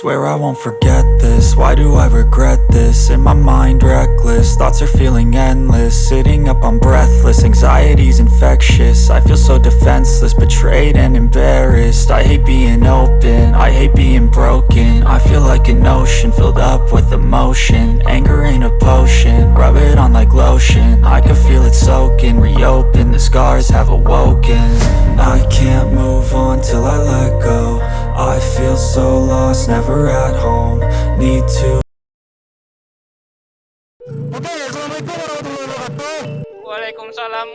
Swear I won't forget this, why do I regret this? In my mind reckless, thoughts are feeling endless. Sitting up I'm breathless, anxiety's infectious. I feel so defenseless, betrayed and embarrassed. I hate being open, I hate being broken. I feel like an ocean filled up with emotion. Anger ain't a potion, rub it on like lotion. I can feel it soaking, reopen, the scars have awoken. I can't move on till I let go. I feel so lost, never at home. Need to. Oke, assalamualaikum warahmatullahi wabarakatuh. Waalaikumsalam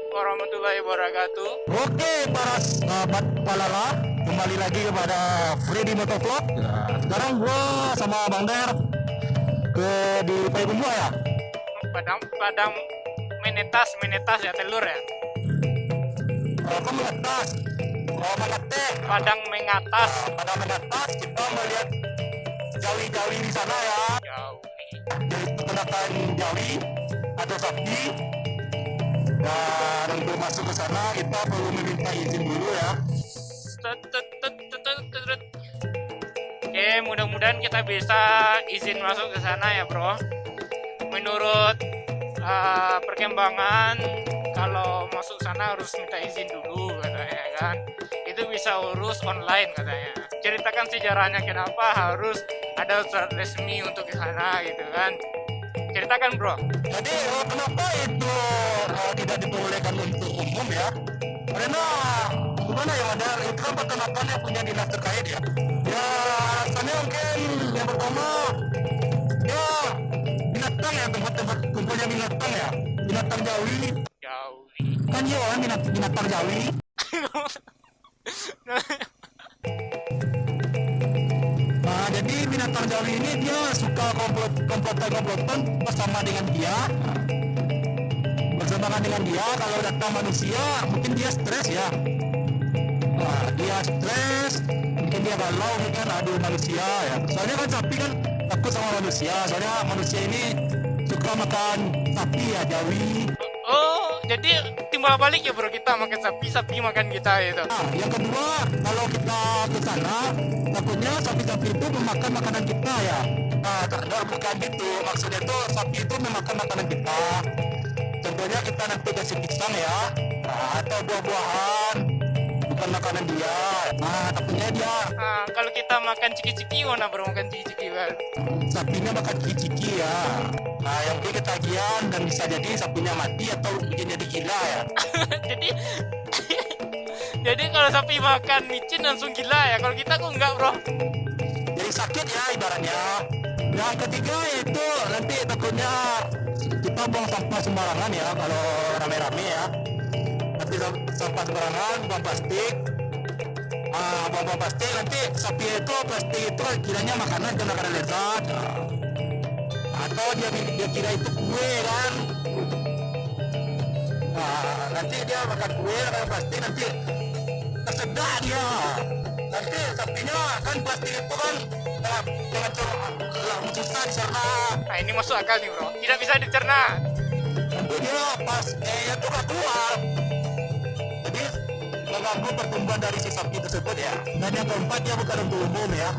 warahmatullahi wabarakatuh. Oke, para sahabat Palala, kembali lagi kepada Freddy Motovlog. Sekarang gua sama Bang Der di Payakumbuh ya. Padang menetas ya, telur ya. Kamu mengatas, mengatek. Padang mengatas. Pada mengatas kita melihat jawi-jawi di sana ya. Jauh. Dari peternakan jawi atau sapi. Dan untuk masuk ke sana kita perlu meminta izin dulu ya. Oke, mudah-mudahan kita bisa izin masuk ke sana ya, bro. Menurut perkembangan, kalau masuk sana harus minta izin dulu katanya kan. Itu bisa urus online katanya. Ceritakan sejarahnya kenapa harus ada surat resmi untuk ke sana gitu kan. Ceritakan, bro. Jadi kenapa itu tidak diperbolehkan untuk umum ya? Karena gimana ya, ada itu kan peternakan yang punya dinas terkait ya. Ya alasannya mungkin yang pertama ya binatang ya, tempat-tempat kumpulnya binatang ya, binatang jawi. Jauh. Kan ya orang binatang jawi. Nah, jadi binatang jawi ini dia suka komplotan bersama dengan dia. Berseberangan dengan dia, kalau datang manusia mungkin dia stres ya. Nah, dia stres, mungkin dia galau, mungkin adu manusia ya. Soalnya kan sapi kan takut sama manusia, soalnya manusia ini suka makan sapi ya, jawi. Oh, jadi timbal balik ya, bro, kita makan sapi makan kita itu. Nah, yang kedua, kalau kita ke sana, takutnya sapi-sapi itu memakan makanan kita ya. Nah, bukan gitu. Maksudnya itu sapi itu memakan makanan kita. Contohnya kita nanti kasih pisang ya, atau buah-buahan, bukan makanan dia. Nah, takutnya dia. Kalau kita makan ciki-ciki, mana bro makan ciki-ciki kan? Sapinya makan ciki-ciki ya. Nah, yang penting ketagihan dan bisa jadi sapinya mati atau mungkin jadi gila ya. jadi kalau sapi makan micin langsung gila ya. Kalau kita kok enggak, bro. Jadi sakit ya ibaratnya. Yang ketiga itu nanti takutnya kita buang sampah sembarangan ya, kalau rame-rame ya. Nanti sampah sembarangan, buang plastik. Buang plastik, nanti sapi itu plastik itu kiranya makanan lezat. Atau dia kira itu kue kan. Nah, nanti dia makan kue, makan plastik, nanti tersedak dia. Nanti sapinya kan plastik itu kan dengan susah dicerna. Nah, ini masuk akal nih, bro. Tidak bisa dicerna. Nanti dia pas itu gak keluar. Jadi mengganggu pertumbuhan dari si sapi tersebut ya. Dan yang keempat dia bukan untuk umum ya.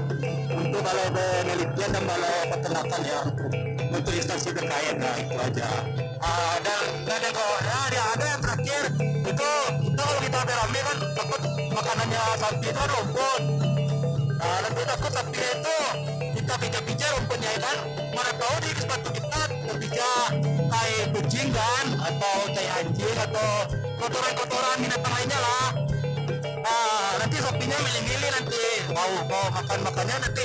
Untuk balai penelitian dan balai peternakan ya, untuk instansi terkait. Nah, itu aja. Dan yang ada yang terakhir itu kita kalau kita rame kan takut makanannya sapi itu kan rumput. Nah, nanti takut sapi itu kita pijak-pijak rumputnya kan, mana tahu di sepatu kita terpijak tai kucing kan, atau tai anjing atau kotoran-kotoran binatang lainnya lah. Nah, nanti sapinya milih-milih nanti mau makannya nanti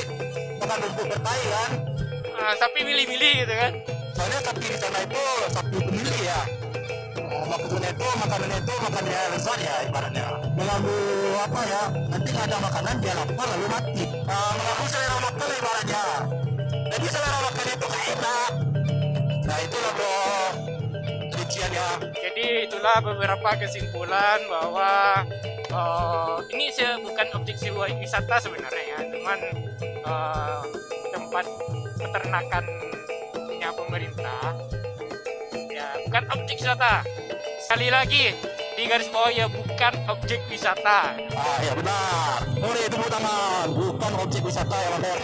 makan rumput bertai kan. Sapi milih-milih gitu kan. Soalnya sapi di sana itu sapi pemilih ya. Maksudnya itu makanannya itu makannya lezat ya ibaratnya. Mengganggu apa ya? Nanti nggak ada makanan dia lapar lalu mati. Mengganggu selera makan ibaratnya. Jadi selera makannya itu nggak enak. Nah itulah bro rinciannya. Jadi itulah beberapa kesimpulan bahwa ini bukan objek wisata sebenarnya ya, cuman tempat peternakan punya pemerintah ya, bukan objek wisata. Sekali lagi di garis bawah ya bukan objek wisata. Ah ya benar. Boleh tepuk tangan. Bukan objek wisata ya Bang.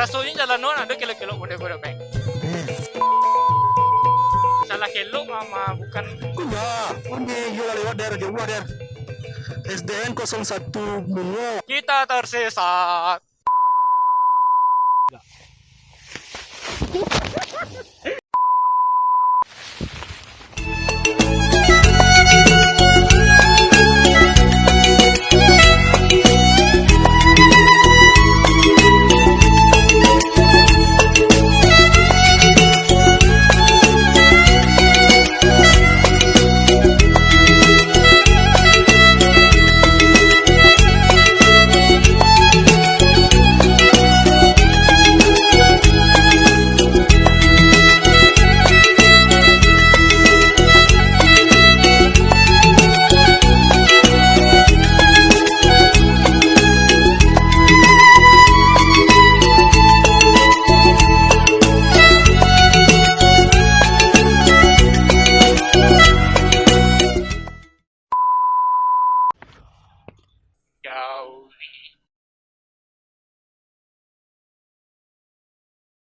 Rasanya jalan non ada kilo-kilo muda-muda bang. Salah kilo sama bukan. Enggak, ini juga lewat daerah Jawa der. SDN 01 Bungo. Kita tersesat.